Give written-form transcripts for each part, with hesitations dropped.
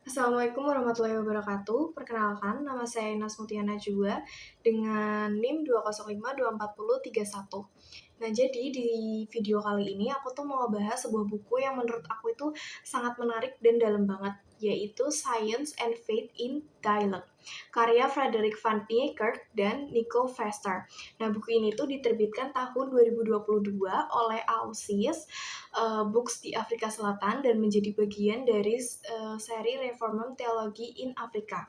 Assalamualaikum warahmatullahi wabarakatuh. Perkenalkan, nama saya Ines Mutia Najwa dengan NIM 2052431. Nah, jadi di video kali ini aku tuh mau ngebahas sebuah buku yang menurut aku itu sangat menarik dan dalam banget, yaitu Science and Faith in Dialogue, karya Frederick van Niekerk dan Nico Vester. Nah, buku ini tuh diterbitkan tahun 2022 oleh Ausis Books di Afrika Selatan dan menjadi bagian dari seri Reformum Theology in Africa.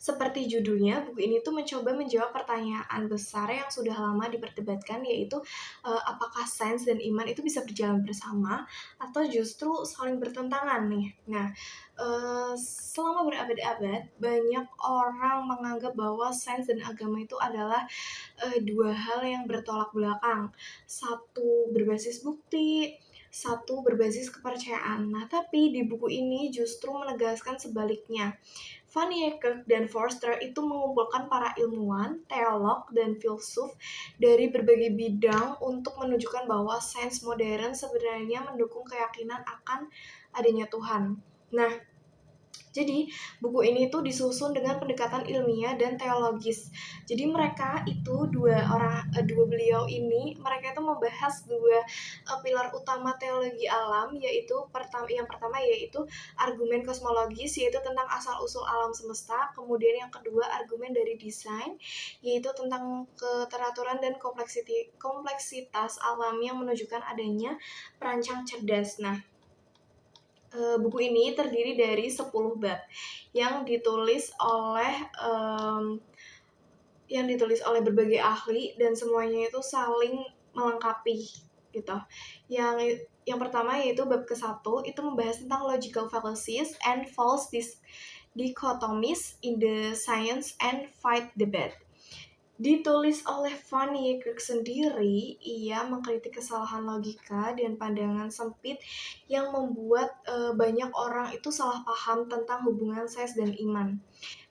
Seperti judulnya, buku ini tuh mencoba menjawab pertanyaan besar yang sudah lama diperdebatkan, yaitu apakah sains dan iman itu bisa berjalan bersama atau justru saling bertentangan nih. Nah, selama berabad-abad, banyak orang menganggap bahwa sains dan agama itu adalah dua hal yang bertolak belakang. Satu berbasis bukti, satu berbasis kepercayaan. Nah, tapi di buku ini justru menegaskan sebaliknya. Van Niekerk dan Forster itu mengumpulkan para ilmuwan, teolog, dan filsuf dari berbagai bidang untuk menunjukkan bahwa sains modern sebenarnya mendukung keyakinan akan adanya Tuhan. Nah, jadi, buku ini tuh disusun dengan pendekatan ilmiah dan teologis. Jadi mereka itu dua beliau ini, mereka itu membahas dua pilar utama teologi alam, yaitu yang pertama yaitu argumen kosmologis, yaitu tentang asal usul alam semesta. Kemudian yang kedua argumen dari desain, yaitu tentang keteraturan dan kompleksitas alam yang menunjukkan adanya perancang cerdas. Nah, buku ini terdiri dari 10 bab yang ditulis oleh berbagai ahli dan semuanya itu saling melengkapi gitu. Yang pertama yaitu bab ke-1 itu membahas tentang logical fallacies and false dichotomies in the science and faith debate. Ditulis oleh Van Niekerk sendiri, ia mengkritik kesalahan logika dan pandangan sempit yang membuat banyak orang itu salah paham tentang hubungan sains dan iman.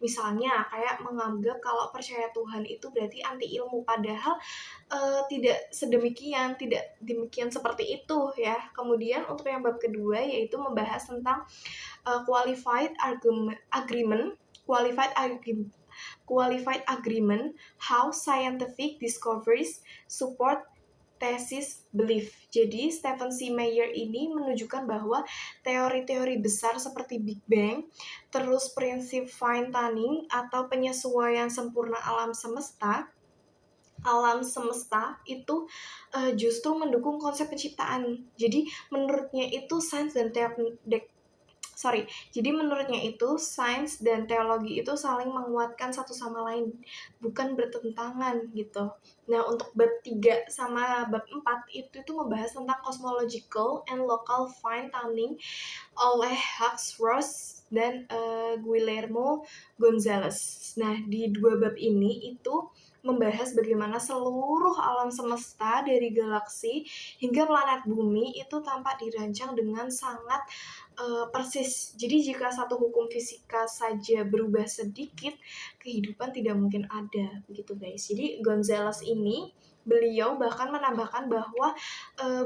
Misalnya, kayak menganggap kalau percaya Tuhan itu berarti anti ilmu, padahal tidak demikian seperti itu ya. Kemudian untuk yang bab kedua yaitu membahas tentang qualified agreement, how scientific discoveries support tesis belief. Jadi Stephen C. Meyer ini menunjukkan bahwa teori-teori besar seperti Big Bang, terus prinsip fine tuning atau penyesuaian sempurna alam itu justru mendukung konsep penciptaan. Jadi menurutnya itu sains dan teologi itu saling menguatkan satu sama lain, bukan bertentangan gitu. Nah, untuk bab 3 sama bab 4 itu membahas tentang cosmological and local fine tuning oleh Hux Ross dan Guillermo Gonzalez. Nah, di dua bab ini itu membahas bagaimana seluruh alam semesta dari galaksi hingga planet bumi itu tampak dirancang dengan sangat persis. Jadi jika satu hukum fisika saja berubah sedikit, kehidupan tidak mungkin ada, begitu guys. Jadi Gonzales ini beliau bahkan menambahkan bahwa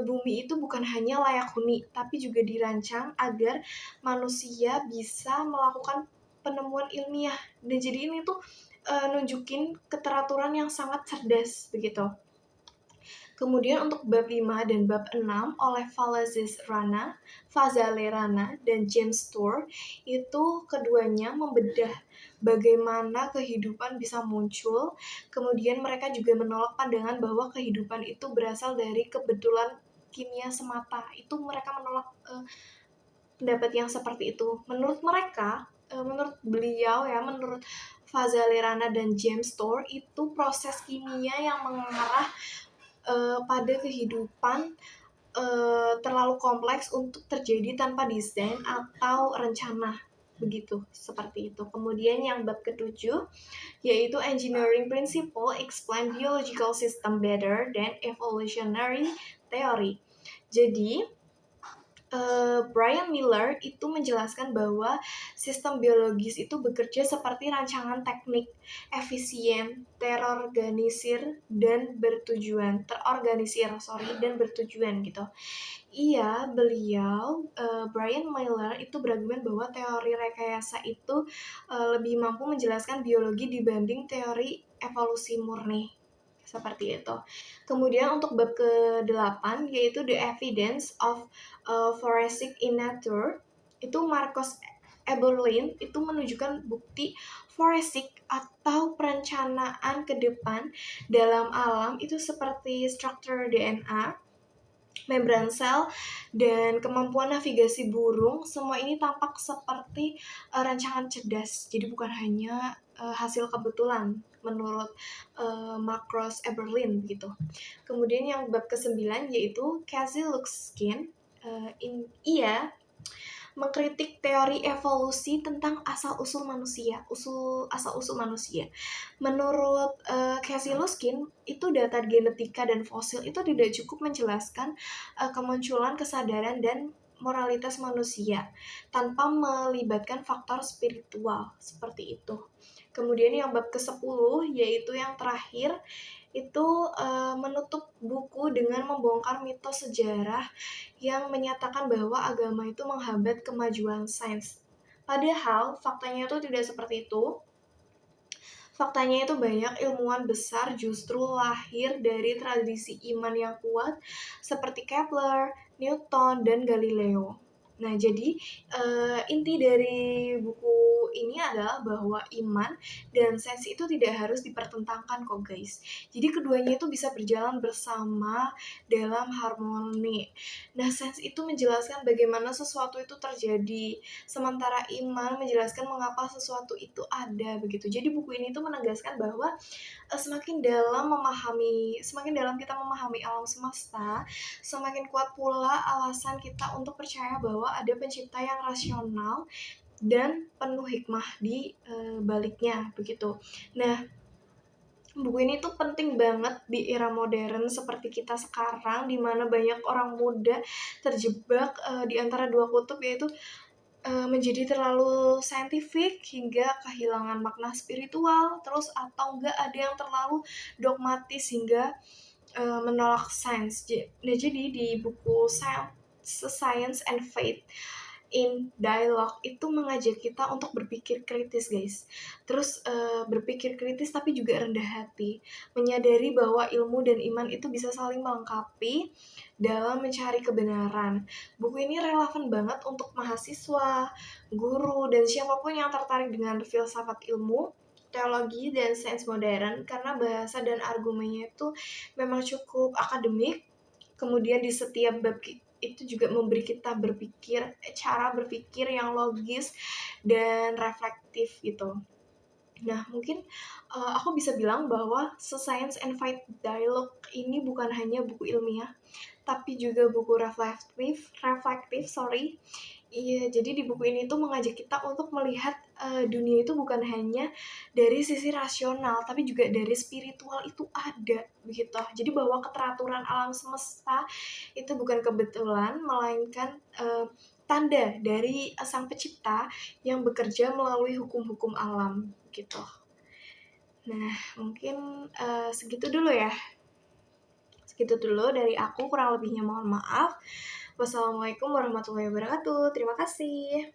bumi itu bukan hanya layak huni, tapi juga dirancang agar manusia bisa melakukan penemuan ilmiah. Dan jadi ini tuh nunjukin keteraturan yang sangat cerdas begitu. Kemudian untuk bab 5 dan bab 6 oleh Fazale Rana, dan James Tour, itu keduanya membedah bagaimana kehidupan bisa muncul. Kemudian mereka juga menolak pandangan bahwa kehidupan itu berasal dari kebetulan kimia semata. Itu mereka menolak pendapat yang seperti itu. Menurut mereka, menurut beliau ya, menurut Fazale Rana dan James Tour, itu proses kimia yang mengarah pada kehidupan terlalu kompleks untuk terjadi tanpa desain atau rencana, begitu, seperti itu. Kemudian yang bab ke-7 yaitu engineering principle explain biological system better than evolutionary theory. Jadi Brian Miller itu menjelaskan bahwa sistem biologis itu bekerja seperti rancangan teknik, efisien, terorganisir dan bertujuan gitu. Brian Miller itu berargumen bahwa teori rekayasa itu lebih mampu menjelaskan biologi dibanding teori evolusi murni. Seperti itu. Kemudian untuk bab ke-8 yaitu The Evidence of Forensic in Nature, itu Marcos Eberlin itu menunjukkan bukti forensic atau perencanaan ke depan dalam alam itu seperti struktur DNA, membran sel, dan kemampuan navigasi burung. Semua ini tampak seperti rancangan cerdas, jadi bukan hanya hasil kebetulan menurut Marcos Eberlin gitu. Kemudian yang bab ke-9 yaitu Casey Luskin. Ia mengkritik teori evolusi tentang asal-usul manusia. Menurut Casey Luskin, itu data genetika dan fosil itu tidak cukup menjelaskan kemunculan kesadaran dan moralitas manusia tanpa melibatkan faktor spiritual seperti itu. Kemudian yang bab ke-10 yaitu yang terakhir itu menutup buku dengan membongkar mitos sejarah yang menyatakan bahwa agama itu menghambat kemajuan sains. Padahal faktanya itu tidak seperti itu. Faktanya itu banyak ilmuwan besar justru lahir dari tradisi iman yang kuat seperti Kepler, Newton, dan Galileo. Nah, jadi inti dari buku ini adalah bahwa iman dan sains itu tidak harus dipertentangkan kok guys. Jadi keduanya itu bisa berjalan bersama dalam harmoni. Nah, sains itu menjelaskan bagaimana sesuatu itu terjadi, sementara iman menjelaskan mengapa sesuatu itu ada begitu. Jadi buku ini tuh menegaskan bahwa semakin dalam kita memahami alam semesta, semakin kuat pula alasan kita untuk percaya bahwa ada pencipta yang rasional dan penuh hikmah di baliknya begitu. Nah, buku ini tuh penting banget di era modern seperti kita sekarang, di mana banyak orang muda terjebak di antara dua kutub, yaitu menjadi terlalu saintifik hingga kehilangan makna spiritual, terus atau enggak ada yang terlalu dogmatis hingga menolak sains. Nah, jadi di buku Science and Faith in Dialogue itu mengajak kita untuk berpikir kritis guys. Terus berpikir kritis tapi juga rendah hati, menyadari bahwa ilmu dan iman itu bisa saling melengkapi dalam mencari kebenaran. Buku ini relevan banget untuk mahasiswa, guru, dan siapapun yang tertarik dengan filsafat ilmu, teologi, dan sains modern, karena bahasa dan argumennya itu memang cukup akademik. Kemudian di setiap bab itu juga memberi kita cara berpikir yang logis dan reflektif gitu. Nah, mungkin aku bisa bilang bahwa Science and Faith Dialogue ini bukan hanya buku ilmiah, tapi juga buku reflektif. Iya, jadi di buku ini tuh mengajak kita untuk melihat dunia itu bukan hanya dari sisi rasional, tapi juga dari spiritual itu ada, begitu. Jadi bahwa keteraturan alam semesta itu bukan kebetulan, melainkan tanda dari sang pencipta yang bekerja melalui hukum-hukum alam, gitu. Nah, mungkin segitu dulu ya. Segitu dulu dari aku, kurang lebihnya mohon maaf. Wassalamualaikum warahmatullahi wabarakatuh. Terima kasih.